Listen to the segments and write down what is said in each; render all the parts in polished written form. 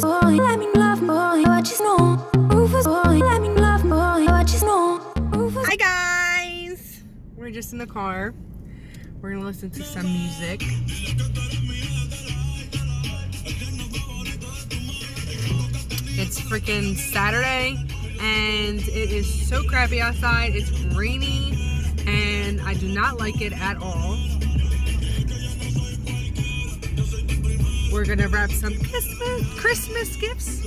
Rufus boy, let me love boy, what you know. Rufus boy, let me love boy, what you know. Hi guys! We're just in the car. We're gonna listen to some music. It's freaking Saturday and it is so crappy outside. It's rainy and I do not like it at all. We're gonna wrap some Christmas gifts.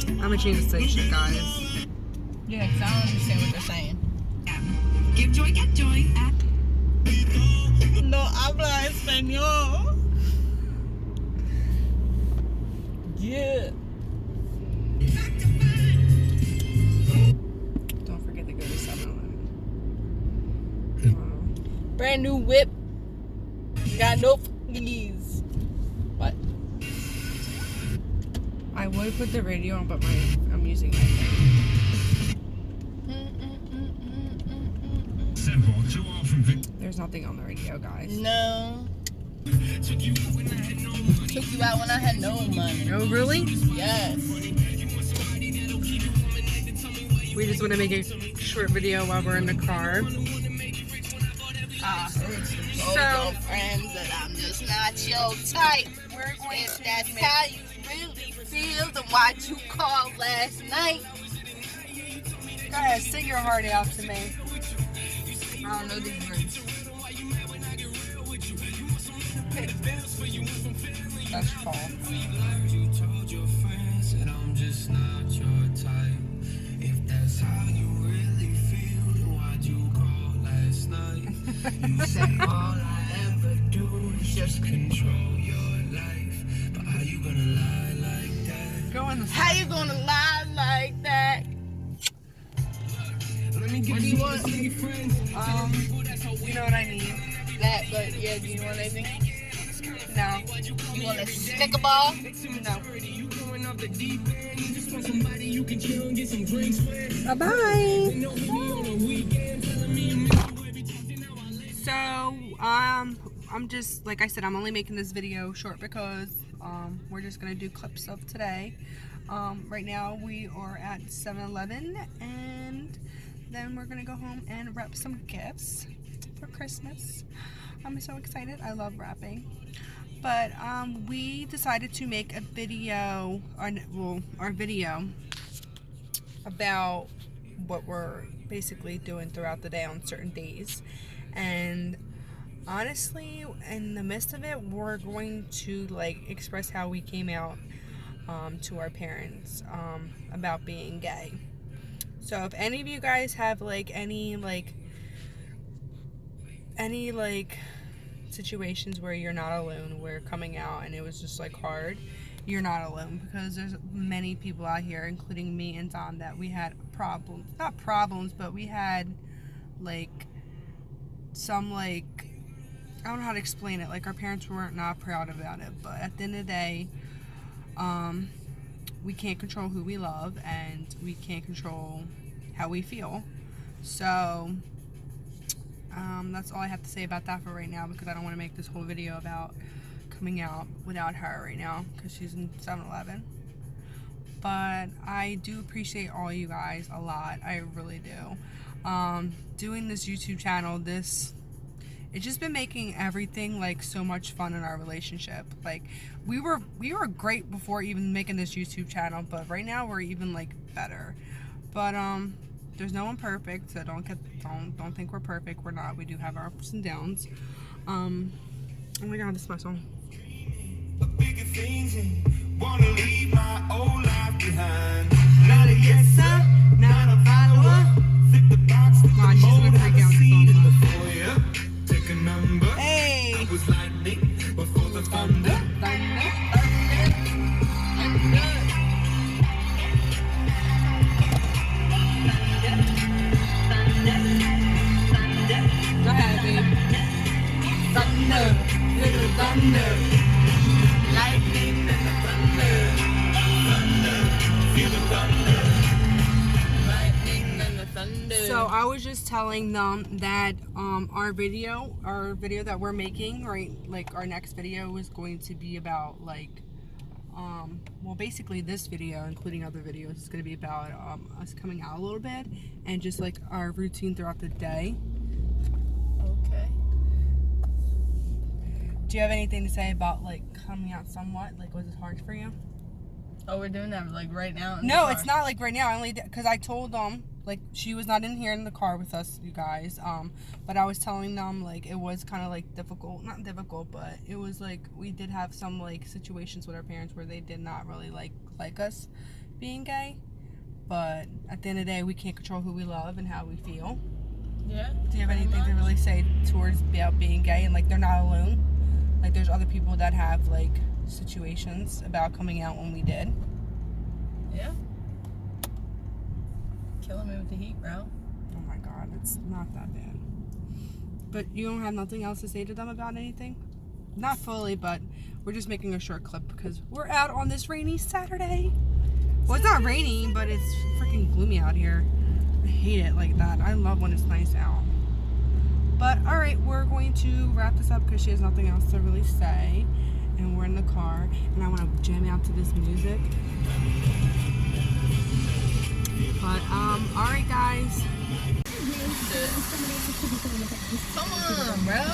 I'm gonna change the station, guys. Yeah, because I don't understand what they're saying. Give joy, get joy. No habla español. Yeah. Don't forget to go to 7-Eleven. Brand new whip. Got no f***ies. What? I would put the radio on, but I'm using my phone. There's nothing on the radio, guys. No. Took you out when I had no money. Oh, really? Yes. We just want to make a short video while we're in the car. I heard some old friends that I'm just not your type. If that's how you really feel, then why'd you call last night? Go ahead, sing your heart out to me. I don't know these words. That's Paul. You told your friends that I'm just not your type. If that's how you really feel, then why'd you call last night? You said all I ever do is just control your life. But how you gonna lie like that? Go in the How you gonna lie like that? Let me give you one. You know what I need? That, but yeah, do you want anything? No. You want a Snicker ball? No. Bye-bye. So, I'm just, like I said, I'm only making this video short because we're just going to do clips of today. Right now we are at 7-Eleven and then we're going to go home and wrap some gifts for Christmas. I'm so excited. I love wrapping. But we decided to make a video, our video about what we're basically doing throughout the day on certain days. And honestly, in the midst of it, we're going to like express how we came out to our parents about being gay. So if any of you guys have like any situations where you're not alone, where coming out and it was just like hard, you're not alone, because there's many people out here, including me and Dom, that we had not problems, but we had like some I don't know how to explain it, like our parents weren't not proud about it, but at the end of the day, we can't control who we love and we can't control how we feel. So that's all I have to say about that for right now, because I don't want to make this whole video about coming out without her right now, because she's in 7-Eleven. But I do appreciate all you guys a lot. I really do. Doing this YouTube channel, it's just been making everything like so much fun in our relationship. Like we were great before even making this YouTube channel, but right now we're even like better. But there's no one perfect, so don't think we're perfect. We're not. We do have our ups and downs. Oh my God, this is my song. Bigger things and wanna leave my old life behind. Not a yes sir, not a follower. Fit the box, fit the She's mold, gonna have break a out the seat in song. the foyer. Take a number. Hey! I was lightning before the thunder. Go ahead, babe. Thunder, little thunder. Lightning and the thunder. Thunder, feel the thunder. Lightning and the thunder. So I was just telling them that our video that we're making, right, like our next video is going to be about like well, basically this video, including other videos, is going to be about us coming out a little bit and just like our routine throughout the day. Okay. Do you have anything to say about like coming out somewhat? Like, was it hard for you? Oh, we're doing that like right now? No, it's not like right now. I only because I told them like she was not in here in the car with us, you guys. But I was telling them like it was kind of like difficult, not difficult, but it was like we did have some like situations with our parents where they did not really like us being gay. But at the end of the day, we can't control who we love and how we feel. Yeah. Do you have anything to really say towards about being gay and like they're not alone? Like there's other people that have like situations about coming out when we did. Yeah. Killing me with the heat, bro. Oh my god, it's not that bad. But you don't have nothing else to say to them about anything? Not fully, but we're just making a short clip because we're out on this rainy Saturday. Well, it's not rainy, but it's freaking gloomy out here. I hate it like that. I love when it's nice out. But alright, we're going to wrap this up because she has nothing else to really say. And we're in the car, and I want to jam out to this music. But, alright guys. Come on, bro.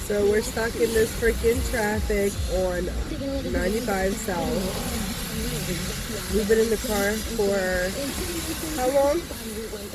So we're stuck in this freaking traffic on 95 South. We've been in the car for how long?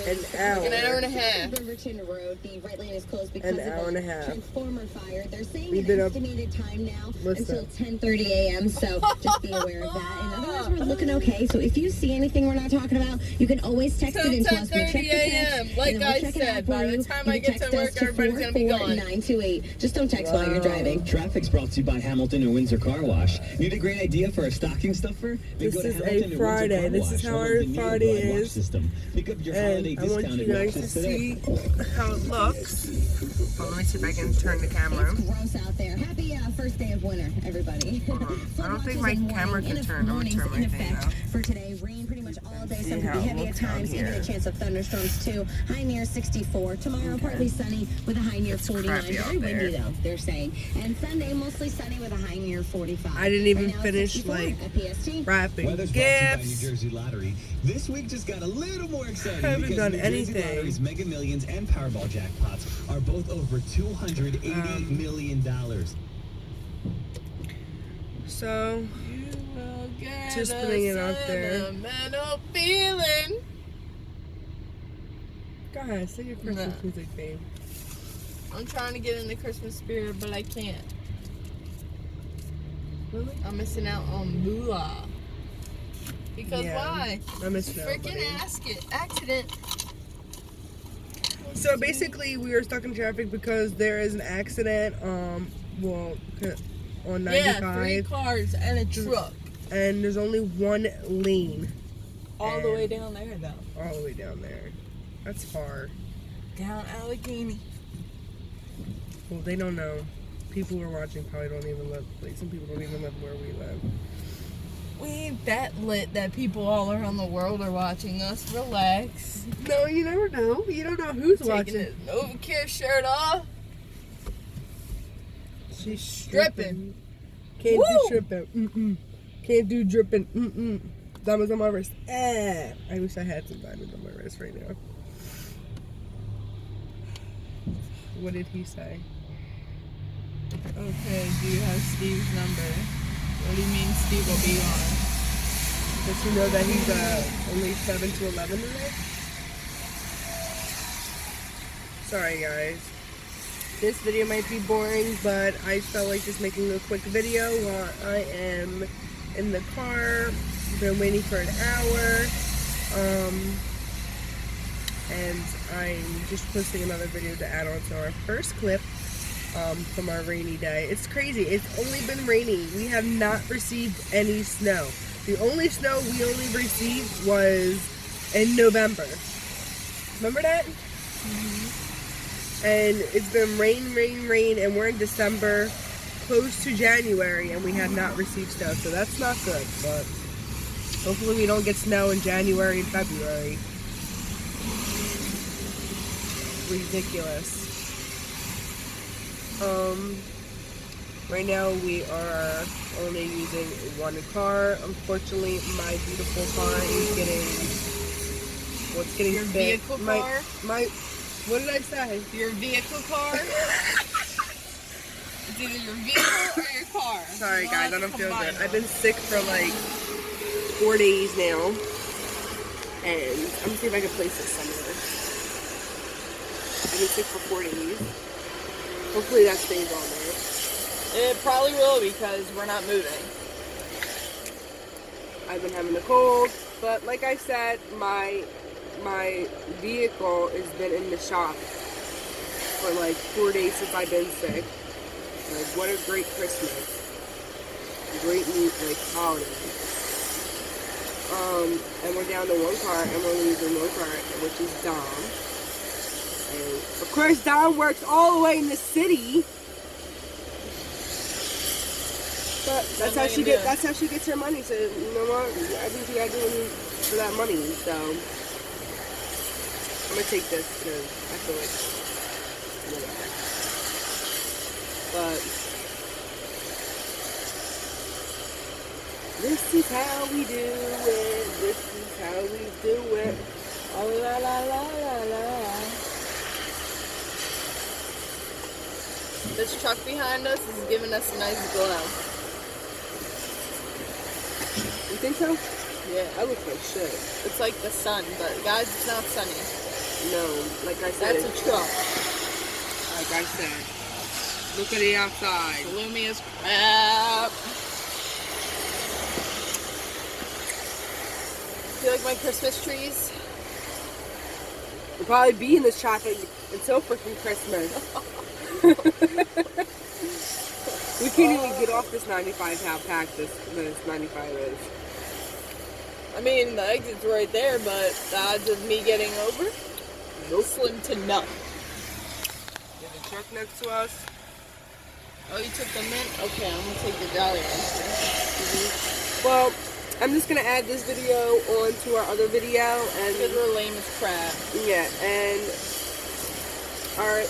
An hour. An hour and a half. Riverton Road, the right lane is closed because An hour and a of half. a transformer fire. They're saying We've an been up- estimated time now Listen. until 10:30 a.m. So just be aware of that. And otherwise, we're looking okay. So if you see anything we're not talking about, you can always text it into us. We check the 10:30 a.m. text, Like and then I we'll check it said, out by for the you. time You I can get to text work, us everybody's gonna be gone. 44928. Just don't text while you're driving. Traffic's brought to you by Hamilton and Windsor Car Wash. Need a great idea for a stocking stuffer? Then This go to is a Hamilton and Windsor Friday. Car This is Wash, how home our of the new Friday Glide Wash is. System. Pick up your holiday And I want you discounted guys to washes today. see how it looks. Well, let me see if I can turn the camera. It's gross out there. Happy first day of winter, everybody. I don't think my camera can turn. I'm gonna turn my thing though. For today, rain pretty much all day. See Some how could be it heavy at looks out times, even here. a chance of thunderstorms too. High near 64. Tomorrow, partly sunny with a high near 49. crappy out Very windy there. though, they're saying. And Sunday, mostly sunny with a high near 45. I didn't even Right now it's finish 64 like at PST. wrapping Weather's brought to you by New gifts. Jersey Lottery. This week just got a little more exciting Haven't because done New Jersey anything. Lottery's Mega Millions and Powerball jackpots are both over $280 million. So You will get Just a putting it out there. sentimental feeling. go ahead, sing your Christmas No. music, babe. I'm trying to get in the Christmas spirit, but I can't. Really? I'm missing out on moolah. Because Yeah, why? I missed out, Freaking buddy. accident. So basically, we are stuck in traffic because there is an accident. Well, on 95, Yeah, 3 cars and a truck. and there's only one lane All the way down there, though. all the way down there. That's far. Down Allegheny. Well, they don't know. People who are watching probably don't even live. Like some people don't even live where we live. We ain't that lit that people all around the world are watching us. Relax. No, you never know. You don't know who's Taking watching. his Novacare shirt off. She's Stripping. Can't Woo! do stripping. Mm-mm. Can't do dripping. Mm-mm. Diamonds on my wrist. I wish I had some diamonds on my wrist right now. What did he say? Okay, do you have Steve's number? What do you mean Steve will be on? Does he know that he's only 7 to 11 today? Sorry, guys. This video might be boring, but I felt like just making a quick video while I am in the car. Been waiting for an hour. And I'm just posting another video to add on to our first clip from our rainy day. It's crazy. It's only been rainy. We have not received any snow. The only snow we only received was in November. Remember that? And it's been rain, and we're in December, close to January, and we have not received snow, so that's not good, but hopefully we don't get snow in January and February. ridiculous. Right now we are only using one car. Unfortunately, my beautiful car is getting Your fit. vehicle My car? what did I say? Your vehicle car? It's either your vehicle or your car. Sorry You guys, I have to don't feel combine good. them. I've been sick for like 4 days now. And I'm gonna see if I can place this somewhere. I've been sick for 4 days. Hopefully that stays on there. It probably will because we're not moving. I've been having a cold, but like I said, my vehicle has been in the shop for like 4 days since I've been sick. Like, what a great Christmas. Great like holiday. And we're down to one car, and we're only using one car, which is Dom. And of course, Dom works all the way in the city. But that's how she gets. That's how she gets her money. So you know what? I think you gotta do it for that money. So I'm gonna take this because I feel like whatever. But this is how we do it. This is how we do it. Oh la la la la la. This truck behind us is giving us a nice glow. You think so? Yeah. I look like shit. It's like the sun, but guys, it's not sunny. No, like I said. That's a truck. Like I said. Look at the outside. Gloomy as crap. Do you like my Christmas trees? We'll probably be in this traffic until freaking Christmas. We can't even get off this 95 how packed this 95 is. I mean, the exit's right there, but the odds of me getting over? Nope. Slim to none. There's a truck next to us. Oh, you took the mint? Okay, I'm gonna take the Jolly Rancher. Well, I'm just gonna add this video on to our other video, and Because we're lame as crap. yeah, and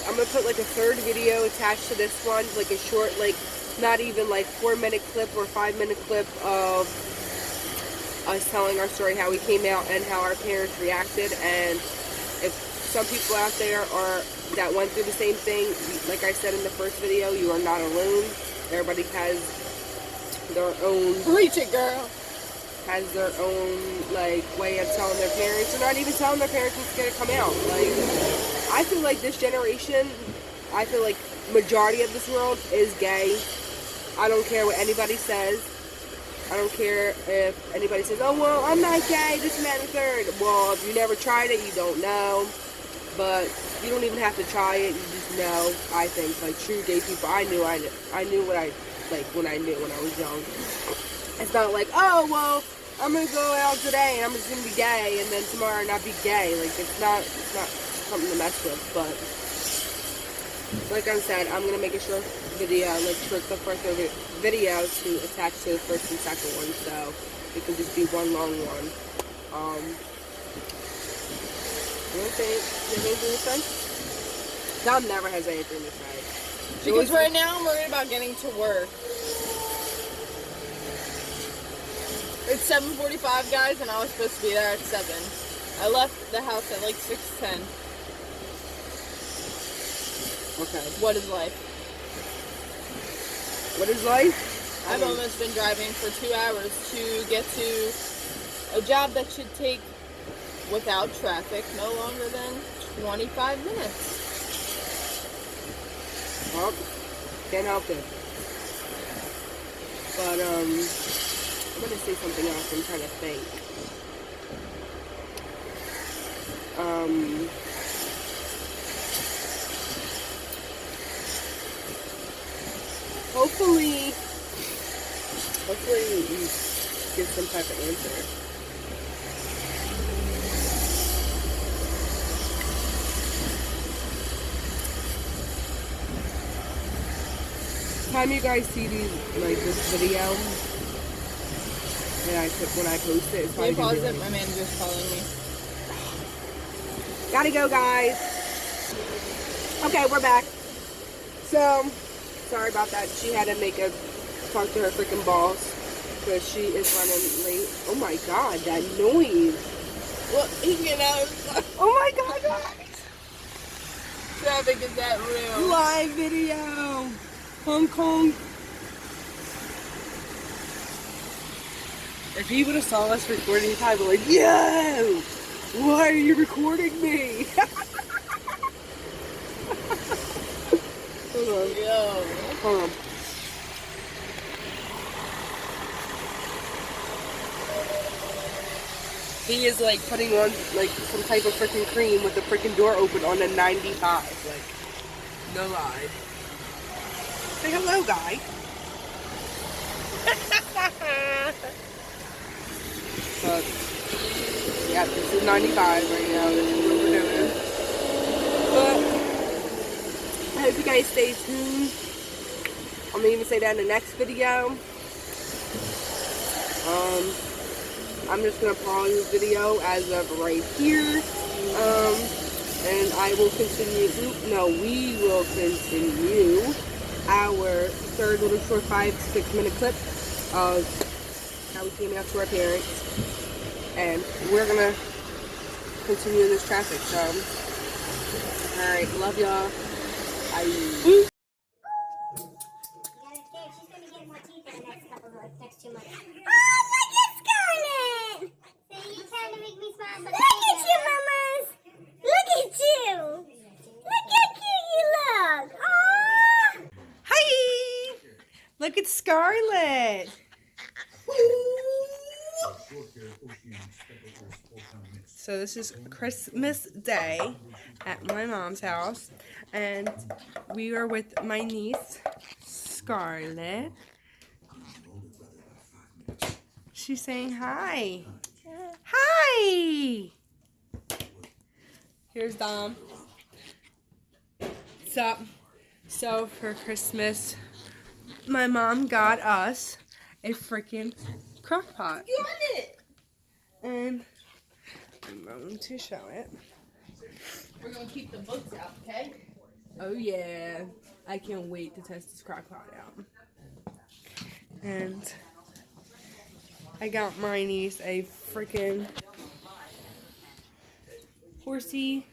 I'm gonna put like a third video attached to this one, like a short, like not even like 4-minute clip or 5-minute clip of us telling our story, how we came out and how our parents reacted. And if some people out there that went through the same thing, like I said in the first video, you are not alone. Everybody has their own Preach it, girl. has their own like way of telling their parents, or not even telling their parents it's gonna come out. Like, I feel like this generation, I feel like majority of this world is gay. I don't care what anybody says. I don't care if anybody says, oh well, I'm not gay, this and that and the third. Well, if you never tried it, you don't know. But you don't even have to try it, you just know. I think like true gay people, I knew what I like when I was young. It's not like, oh well, I'm gonna go out today and I'm just gonna be gay, and then tomorrow not be gay. Like it's not something to mess with. But like I said, I'm gonna make a short video, like short the first video to attach to the first and second one, so it can just be one long one. You have anything to say? Dom never has anything to say. Because right now I'm worried about getting to work. It's 7:45, guys, and I was supposed to be there at 7. I left the house at like 6:10. Okay. What is life? What is life? I've almost been driving for 2 hours to get to a job that should take, without traffic, no longer than 25 minutes. Well, can't help it. But, I'm gonna say something else. I'm trying to think. Hopefully we get some type of answer. Time you guys see these, like this video, and when I post it, it's Can you probably pause gonna it? be My manager's calling me. Gotta go, guys. Okay, we're back. So, sorry about that. She had to talk to her freaking boss because she is running late. Oh my god, that noise. Well, you know, Oh my god, guys. traffic is that real. Live video. Hong Kong. If he would have saw us recording, he'd probably be like, yo, why are you recording me? Hold on. Yo. Hold on. He is like putting on like some type of freaking cream with the freaking door open on a 95. Like, no lie. Say hello, guy. But yeah, this is 95 right now. This is what we're doing. But I hope you guys stay tuned. I'm gonna even say that in the next video. I'm just gonna pause this video as of right here. And I will continue. No, we will continue our third little short 5-6 minute clip of how we came out to our parents. And we're gonna continue in this traffic. So, alright, love y'all. Bye. She's gonna get more teeth in the next 2 months. Oh, look at Scarlett! So you're trying to make me smile, but look at you, mamas! Look at you! Look how cute you look! Oh! Hi! Look at Scarlett. So this is Christmas Day at my mom's house, and we are with my niece, Scarlett. She's saying hi. Hi! Here's Dom. What's up? So for Christmas, my mom got us a freaking crock pot. You want it? And I'm going to show it. We're gonna keep the books out, okay? Oh yeah, I can't wait to test this crock pot out. And I got my niece a freaking horsey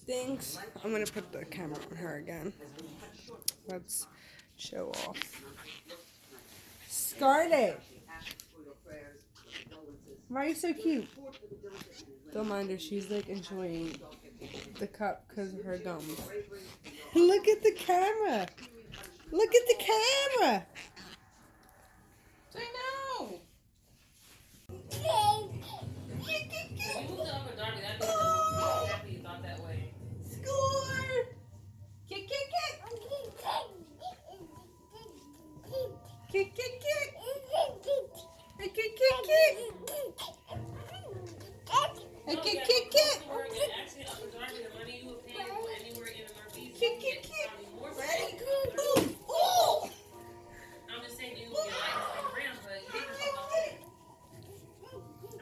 things. I'm gonna put the camera on her again. Let's show off. Scarlett! Why are you so cute? Don't mind her, she's like enjoying the cup because of her gums. Look at the camera! Look at the camera! Say no. Score! Kick, kick, kick! Kick, kick, kick! Hey, kick, kick, kick! Hey, kick, kick, kick! Kick, kick, kick! Ready? Ooh, ooh! I'm just saying you will get Instagram, but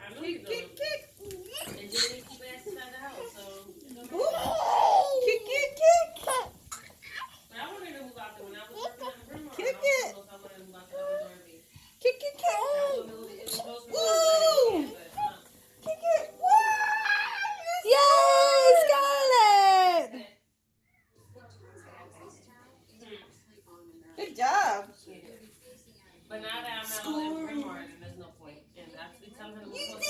I know you Kick, don't. kick, kick! And then they keep asking inside the house, so Ooh! Kick, kick, kick! but I wanted to move out there when I was working at the Bremar. Kick it. I wanted to move out there with Darby. Kick, kick, kick! It was supposed to be Ooh! but Kick it! Yay, Scarlett! Good job. But now that I'm not at the Bremar, then there's no point. And actually telling her to move You on did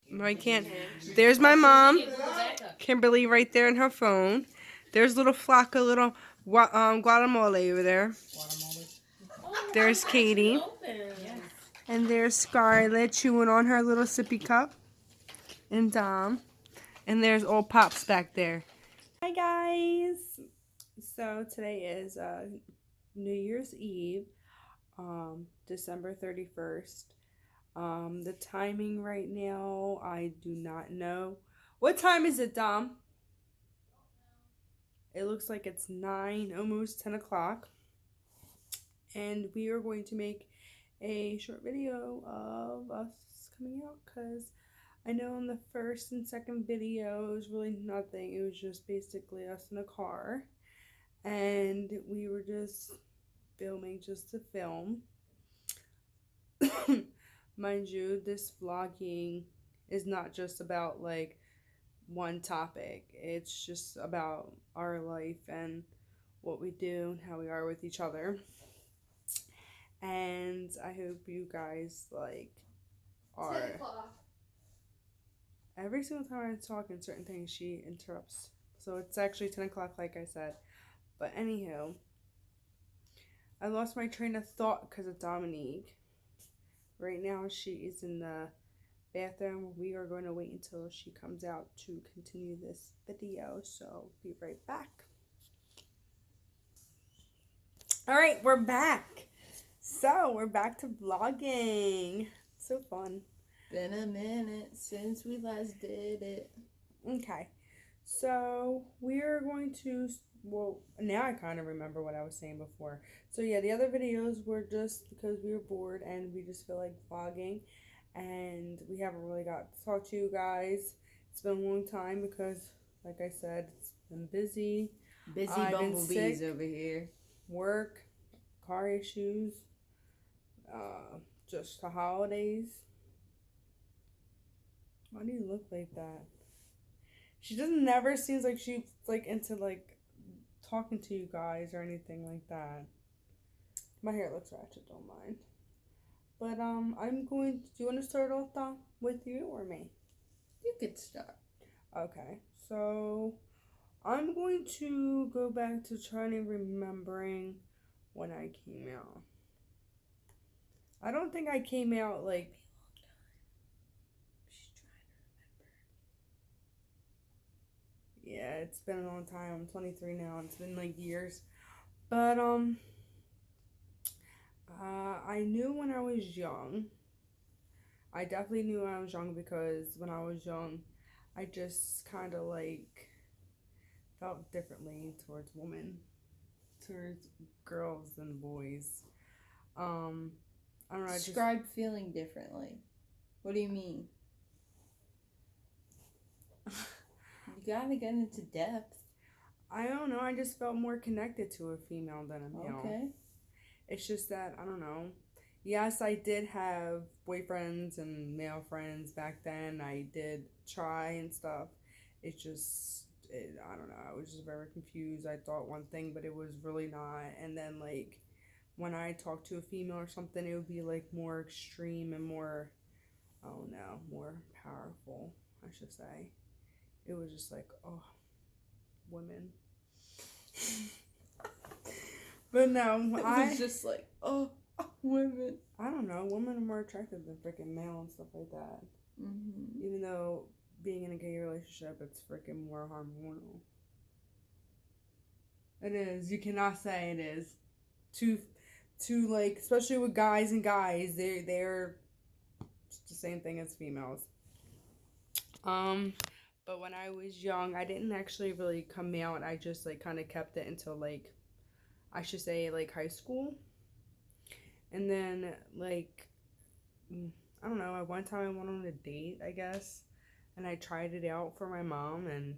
to No, I can't. There's my mom, Kimberly, right there in her phone. There's little Flocka, little Guatemala over there. There's Katie. And there's Scarlett chewing on her little sippy cup. And Dom. And there's old Pops back there. Hi, guys. So today is New Year's Eve, December 31st. The timing right now, I do not know. What time is it, Dom? It looks like it's 9, almost 10 o'clock. And we are going to make a short video of us coming out because I know in the first and second video it was really nothing. It was just basically us in a car. And we were just filming just to film. Mind you, this vlogging is not just about like one topic. It's just about our life and what we do and how we are with each other. And I hope you guys like are. 10 o'clock. Every single time I talk in certain things, she interrupts. So it's actually 10 o'clock, like I said. But anywho, I lost my train of thought because of Dominique. Right now, she is in the bathroom. We are going to wait until she comes out to continue this video. So be right back. All right, we're back. So we're back to vlogging. So fun. Been a minute since we last did it. Okay, so we are going to, well, now I kind of remember what I was saying before. So yeah, the other videos were just because we were bored and we just feel like vlogging, and we haven't really got to talk to you guys. It's been a long time because, like I said, it's been busy. Busy I've been bumblebees sick. over here. Work, car issues, just the holidays. Why do you look like that? She doesn't never seems like she's like into like talking to you guys or anything like that. My hair looks ratchet, don't mind. But I'm going to, do you want to start off with you or me? You could start. Okay, so I'm going to go back to trying to remembering when I came out. I don't think I came out like. She's trying to remember. Yeah, it's been a long time. I'm 23 now. It's been like years. But I knew when I was young. I definitely knew when I was young because when I was young, I just kind of like felt differently towards women, towards girls and boys. I don't know. Describe feeling differently. What do you mean? You gotta get into depth. I don't know. I just felt more connected to a female than a male. Okay. It's just that, I don't know. Yes, I did have boyfriends and male friends back then. I did try and stuff. It's just, I don't know. I was just very confused. I thought one thing, but it was really not. And then, like, when I talked to a female or something, it would be, like, more extreme and more, I don't know, more powerful, I should say. It was just like, oh, women. But no, It was just like, oh, women. I don't know. Women are more attractive than freaking male and stuff like that. Mm-hmm. Even though being in a gay relationship, it's freaking more hormonal. It is. You cannot say it is. To like, especially with guys and guys, they're the same thing as females. But when I was young, I didn't actually really come out. I just like kind of kept it until like, I should say like high school. And then like, I don't know, at one time I went on a date, I guess. And I tried it out for my mom and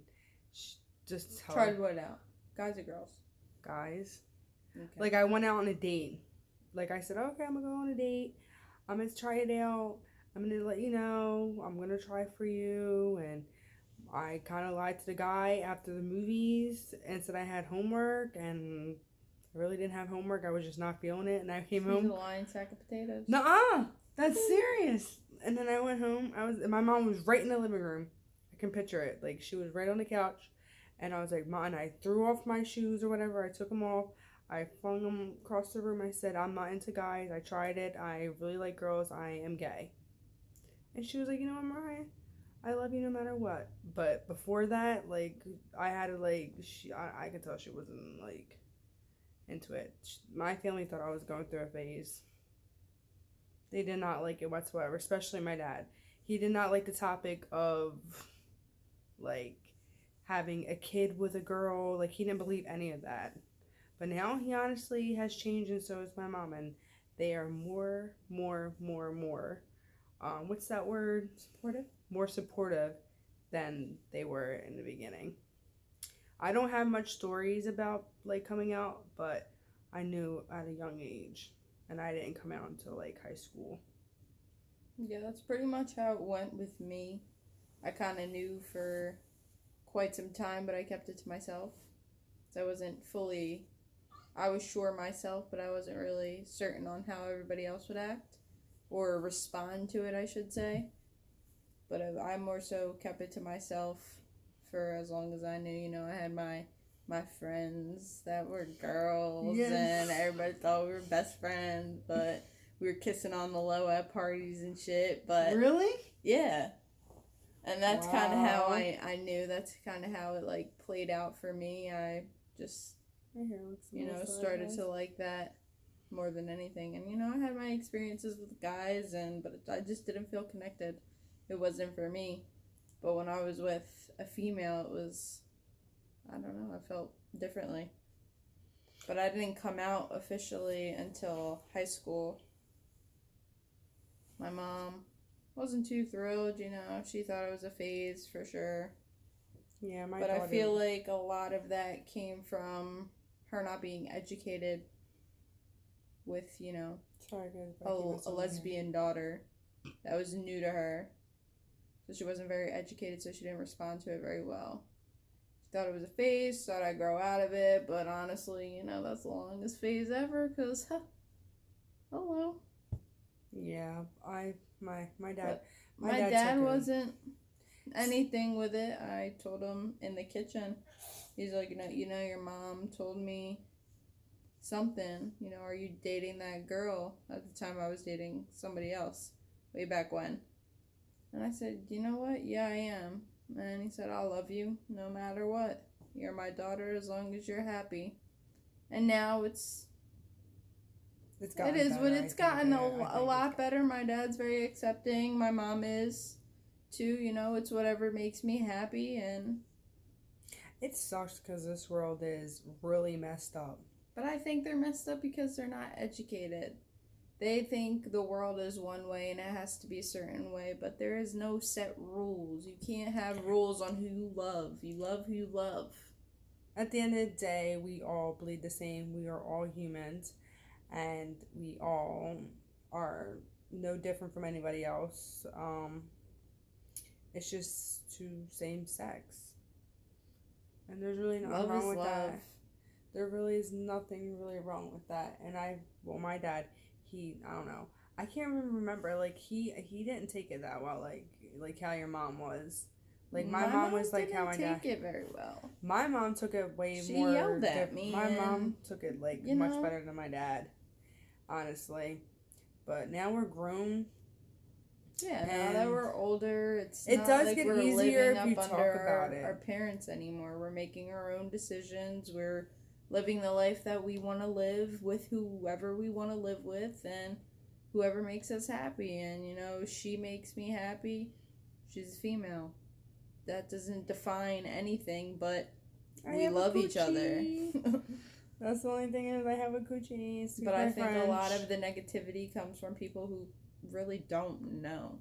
she just Tried what out? Guys or girls? Guys. Okay. Like I went out on a date. Like I said, okay, I'm gonna go on a date. I'm gonna try it out. I'm gonna let you know. I'm gonna try for you. And I kind of lied to the guy after the movies and said I had homework, and I really didn't have homework. I was just not feeling it, and I came home. A lying sack of potatoes. Nuh-uh, that's serious. And then I went home. My mom was right in the living room. I can picture it. Like she was right on the couch, and I was like, "Mom," and I threw off my shoes or whatever. I took them off. I flung them across the room. I said, "I'm not into guys. I tried it. I really like girls. I am gay." And she was like, "You know what, Mariah? I love you no matter what." But before that, like, I had to, like, I could tell she wasn't, like, into it. My family thought I was going through a phase. They did not like it whatsoever, especially my dad. He did not like the topic of, like, having a kid with a girl. Like, he didn't believe any of that. But now he honestly has changed, and so is my mom. And they are more what's that word? Supportive? More supportive than they were in the beginning. I don't have much stories about like coming out, but I knew at a young age, and I didn't come out until like high school. Yeah, that's pretty much how it went with me. I kind of knew for quite some time, but I kept it to myself. So I wasn't fully, I was sure myself, but I wasn't really certain on how everybody else would act or respond to it, I should say. But I more so kept it to myself for as long as I knew. You know, I had my friends that were girls, Yes. and everybody thought we were best friends, but we were kissing on the low at parties and shit. But Really? yeah. And that's kind of how Wow. I knew. That's kind of how it, like, played out for me. I just, you know, started to like that more than anything. And, you know, I had my experiences with guys, but I just didn't feel connected. It wasn't for me. But when I was with a female, it was, I don't know, I felt differently. But I didn't come out officially until high school. My mom wasn't too thrilled, you know. She thought it was a phase for sure. Yeah, But I feel like a lot of that came from her not being educated with, you know, a lesbian daughter that was new to her. So she wasn't very educated, so she didn't respond to it very well. She thought it was a phase, thought I'd grow out of it, but honestly, you know, that's the longest phase ever, because, hello. Yeah, my dad. My dad took it. wasn't anything with it. I told him in the kitchen. He's like, you know, your mom told me something. You know, are you dating that girl? At the time, I was dating somebody else, way back when. And I said, you know what? Yeah, I am. And he said, I'll love you no matter what. You're my daughter as long as you're happy. And now it is what it's gotten a lot better. My dad's very accepting. My mom is too. You know, it's whatever makes me happy. And it sucks because this world is really messed up. But I think they're messed up because they're not educated. They think the world is one way and it has to be a certain way, but there is no set rules. You can't have rules on who you love. You love who you love. At the end of the day, we all bleed the same. We are all humans, and we all are no different from anybody else. It's just two same sex, and there's really nothing wrong with that. There really is nothing really wrong with that. And my dad, I don't know. I can't even remember. Like he didn't take it that well. Like how your mom was. Like my mom was like how my dad. Didn't take it very well. My mom took it way she more. She yelled at me. My mom took it like much better than my dad, honestly. But now we're grown. Yeah, now that we're older, it does like get we're easier living if you up talk under about it. Our parents anymore. We're making our own decisions. We're living the life that we want to live with whoever we want to live with and whoever makes us happy. And, you know, she makes me happy. She's a female. That doesn't define anything, but we love each other. That's the only thing is I have a coochie. But I think a lot of the negativity comes from people who really don't know.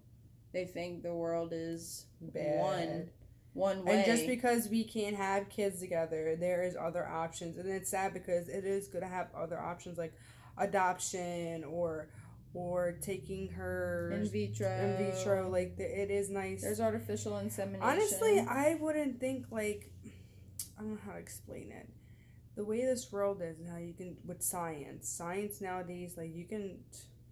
They think the world is bad. One way. And just because we can't have kids together, there is other options. And it's sad because it is good to have other options like adoption or taking her in vitro. Like it is nice. There's artificial insemination. Honestly, I wouldn't think like, I don't know how to explain it. The way this world is and how you can with science nowadays, like you can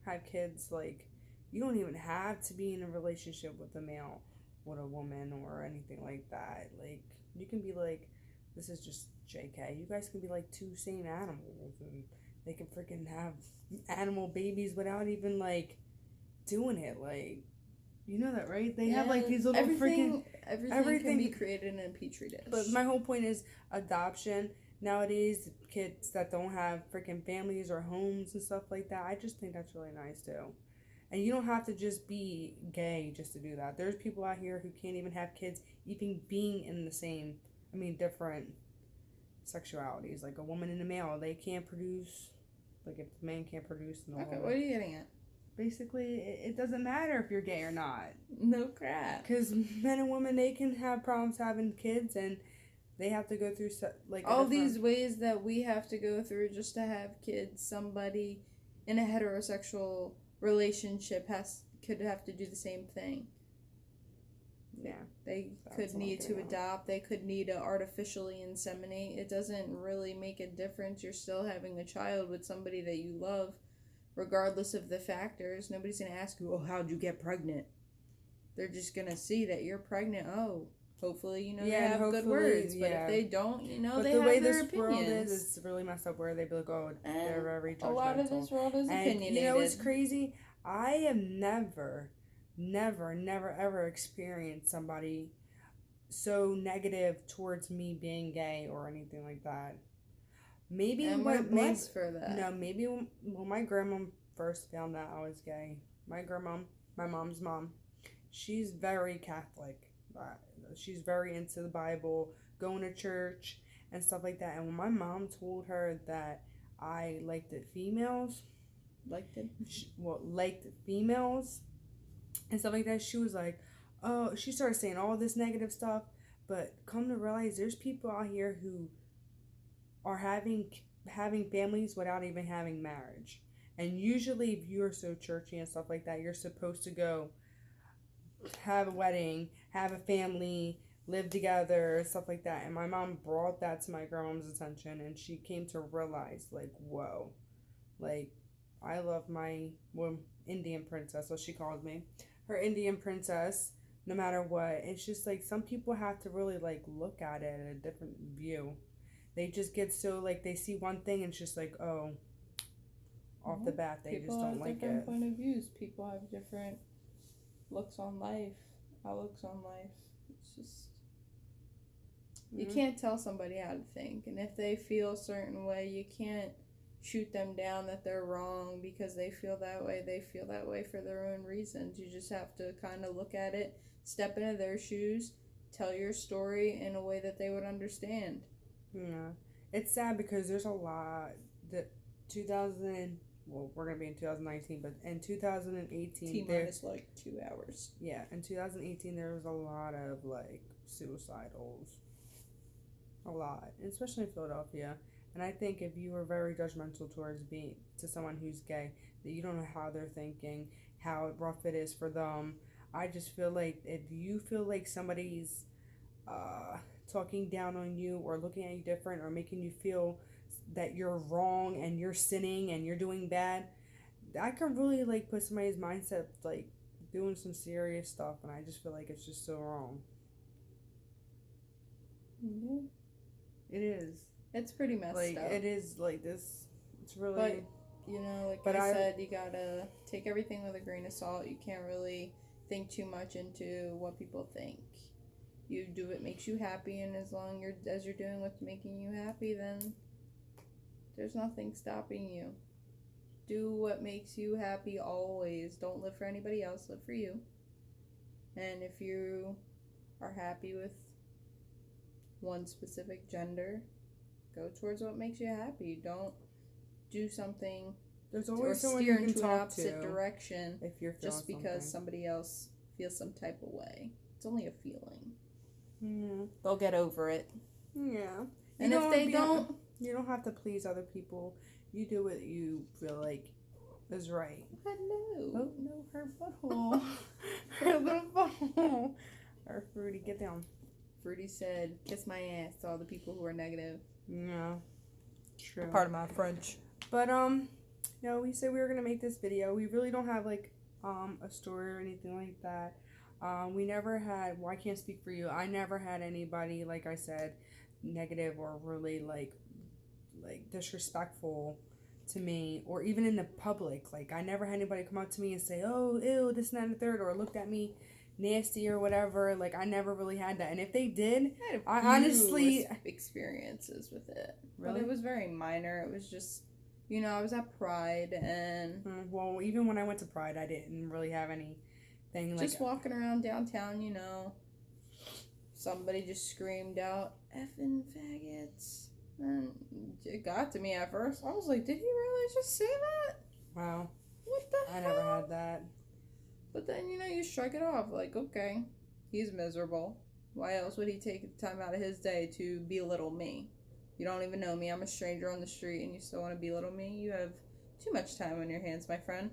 have kids, like you don't even have to be in a relationship with a male, with a woman or anything like that. Like you can be like, this is just JK. You guys can be like two same animals and they can freaking have animal babies without even like doing it. Like, you know that, right? They have like these little everything can be created in a petri dish. But my whole point is adoption. Nowadays, kids that don't have freaking families or homes and stuff like that, I just think that's really nice too. And you don't have to just be gay just to do that. There's people out here who can't even have kids, even being in the same, different sexualities. Like a woman and a male, they can't produce, like if the man can't produce. Okay, what are you getting at? basically it doesn't matter if you're gay or not. No crap. Because men and women, they can have problems having kids, and they have to go through all these ways that we have to go through just to have kids. Somebody in a heterosexual relationship could have to do the same thing. Yeah. They could need to adopt. They could need to artificially inseminate. It doesn't really make a difference. You're still having a child with somebody that you love, regardless of the factors. Nobody's going to ask you, oh, how'd you get pregnant? They're just going to see that you're pregnant. Oh, hopefully, they have good words. But if they don't, but they the have way their this opinions. world is, it's really messed up where they be like, oh, they're very judgmental. A lot of this world is opinionated. You know what's crazy? I have never, ever experienced somebody so negative towards me being gay or anything like that. Maybe we're blessed for that. No, maybe when my grandma first found out I was gay, my mom's mom, she's very Catholic. She's very into the Bible, going to church and stuff like that. And when my mom told her that I liked females and stuff like that, she was like, oh, she started saying all this negative stuff. But come to realize, there's people out here who are having families without even having marriage. And usually, if you're so churchy and stuff like that, you're supposed to go have a wedding, have a family, live together, stuff like that. And my mom brought that to my grandma's attention, and she came to realize, like, whoa, like, I love my Indian princess, so she called me her Indian princess, no matter what. It's just like some people have to really like look at it in a different view. They just get so like they see one thing and it's just like, oh, off the bat they just don't like it. People have different point of views. People have different looks on life, outlooks on life. It's just you can't tell somebody how to think, and if they feel a certain way, you can't shoot them down that they're wrong because they feel that way. They feel that way for their own reasons. You just have to kind of look at it, step into their shoes, tell your story in a way that they would understand. Yeah. It's sad because there's a lot that we're going to be in 2019, but in 2018... T-minus like 2 hours. Yeah, in 2018 there was a lot of like suicidals. A lot. Especially in Philadelphia. And I think if you were very judgmental towards someone who's gay, that you don't know how they're thinking, how rough it is for them. I just feel like if you feel like somebody's talking down on you or looking at you different or making you feel that you're wrong and you're sinning and you're doing bad, that can really like put somebody's mindset like doing some serious stuff, and I just feel like it's just so wrong. Mm-hmm. It is. It's pretty messed up. It is like this. It's really. But, I said, you gotta take everything with a grain of salt. You can't really think too much into what people think. You do what makes you happy, and as you're doing what's making you happy, then there's nothing stopping you. Do what makes you happy always. Don't live for anybody else. Live for you. And if you are happy with one specific gender, go towards what makes you happy. Don't do something There's always or someone steer you can into an talk opposite to direction if you're just because something. somebody else feels some type of way. It's only a feeling. Yeah. They'll get over it. Yeah. And if they don't, you don't have to please other people. You do what you feel like is right. Hello. Oh no, her butthole. Her little butthole. Or Fruity, get down. Fruity said, "Kiss my ass" to all the people who are negative. Yeah. True. Part of my French. But we said we were gonna make this video. We really don't have like a story or anything like that. We never had. Well, I can't speak for you. I never had anybody, like I said, negative or really like disrespectful to me, or even in the public. Like I never had anybody come up to me and say, "Oh, ew, this and that and the third," or looked at me nasty or whatever. Like I never really had that. And if they did, I honestly experiences with it. Really? But it was very minor. It was just, I was at Pride, and well, even when I went to Pride, I didn't really have anything like just walking around downtown. Somebody just screamed out "effing faggots," and it got to me at first. I was like, "Did he really just say that?" Wow. What the hell? I never had that. But then, you shrug it off. Like, okay, he's miserable. Why else would he take the time out of his day to belittle me? You don't even know me. I'm a stranger on the street and you still want to belittle me? You have too much time on your hands, my friend.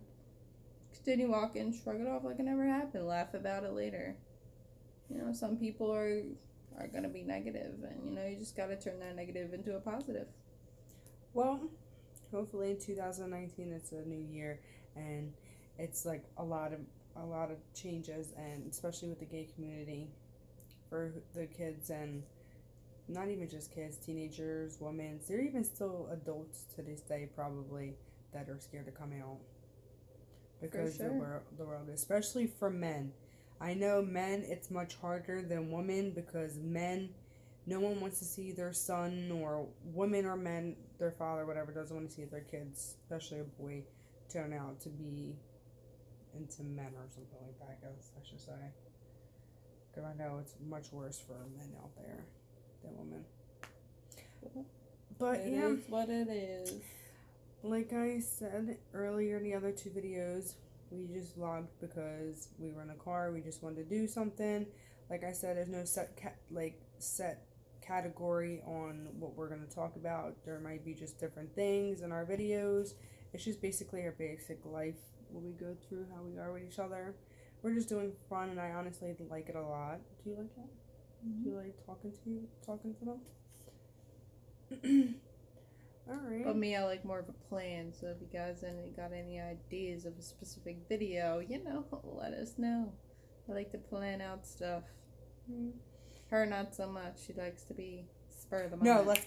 Continue walking, shrug it off like it never happened. Laugh about it later. Some people are going to be negative, and, you just got to turn that negative into a positive. Well, hopefully in 2019 it's a new year, and it's like a lot of changes, and especially with the gay community for the kids, and not even just kids, teenagers, women. There are even still adults to this day probably that are scared to come out because the world, especially for men. I know men, it's much harder than women because men, no one wants to see their son, or women or men, their father, whatever, doesn't want to see their kids, especially a boy, turn out to be into men or something like that, I should say. Because I know it's much worse for men out there than women. But It is what it is. Like I said earlier in the other two videos, we just vlogged because we were in a car. We just wanted to do something. Like I said, there's no set category on what we're going to talk about. There might be just different things in our videos. It's just basically our basic life, what we go through, how we are with each other. We're just doing fun, and I honestly like it a lot. Do you like that? Mm-hmm. Do you like talking to them? Alright. But me, I like more of a plan, so if you guys got any ideas of a specific video, let us know. I like to plan out stuff. Mm-hmm. Her, not so much. She likes to be spur of the moment. No, let's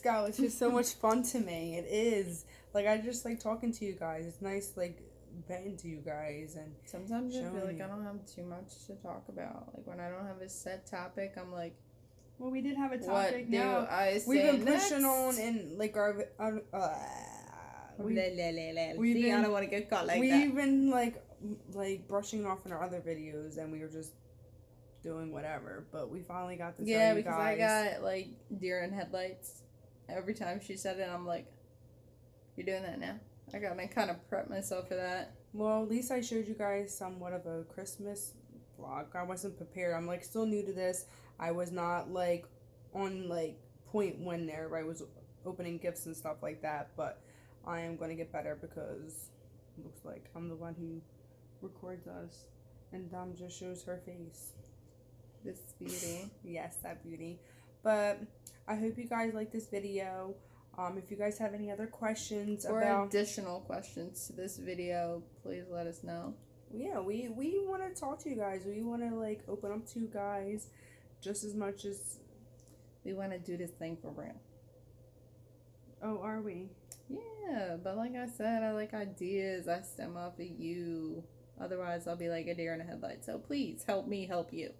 go. It's just so much fun to me. It is. Like, I just like talking to you guys. It's nice, like, venting to you guys. And sometimes I feel like I don't have too much to talk about. Like, when I don't have a set topic, I'm like, well, we did have a topic. What do I say we've been next? pushing on and like I don't want to get caught like that. We've been like brushing off in our other videos, and we were just doing whatever. But we finally got to tell you because guys. I got like deer in headlights. Every time she said it, I'm like, "You're doing that now." I gotta kind of prep myself for that. Well, at least I showed you guys somewhat of a Christmas vlog. I wasn't prepared. I'm like still new to this. I was not like on like point when everybody was opening gifts and stuff like that, but I am going to get better because it looks like I'm the one who records us, and Dom just shows her face. This beauty. Yes, that beauty. But I hope you guys like this video. If you guys have any other questions or about additional questions to this video, please let us know. Yeah, we want to talk to you guys. We want to like open up to you guys just as much as we want to do this thing for real. Oh, are we? Yeah, but like I said, I like ideas. I stem off of you. Otherwise, I'll be like a deer in a headlight. So please help me help you.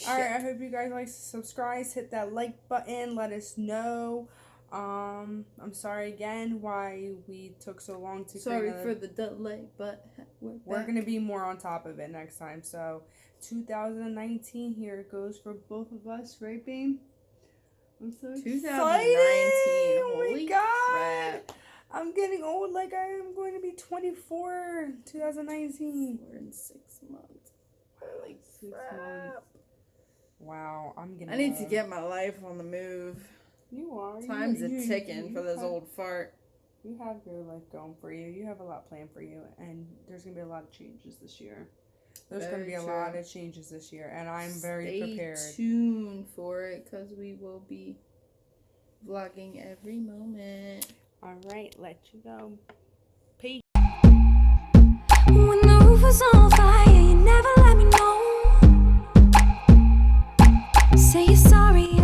Alright, I hope you guys like, subscribe, hit that like button, let us know. I'm sorry again why we took so long to Sorry for the delay, but we're going to be more on top of it next time. So 2019, here it goes for both of us, right, babe? I'm so 2019, excited! Oh holy my god! crap. I'm getting old, like I am going to be 24 2019. We're in 6 months. Holy 6 months. Wow, I'm getting I need to get my life on the move. You are. Time's a ticking for this old fart. You have your life going for you. You have a lot planned for you, and there's going to be a lot of changes this year. There's going to be a lot of changes this year, and I'm very prepared. Stay tuned for it, because we will be vlogging every moment. Alright, let you go. Peace. When the roof was on fire, you never let me know. Say you're sorry.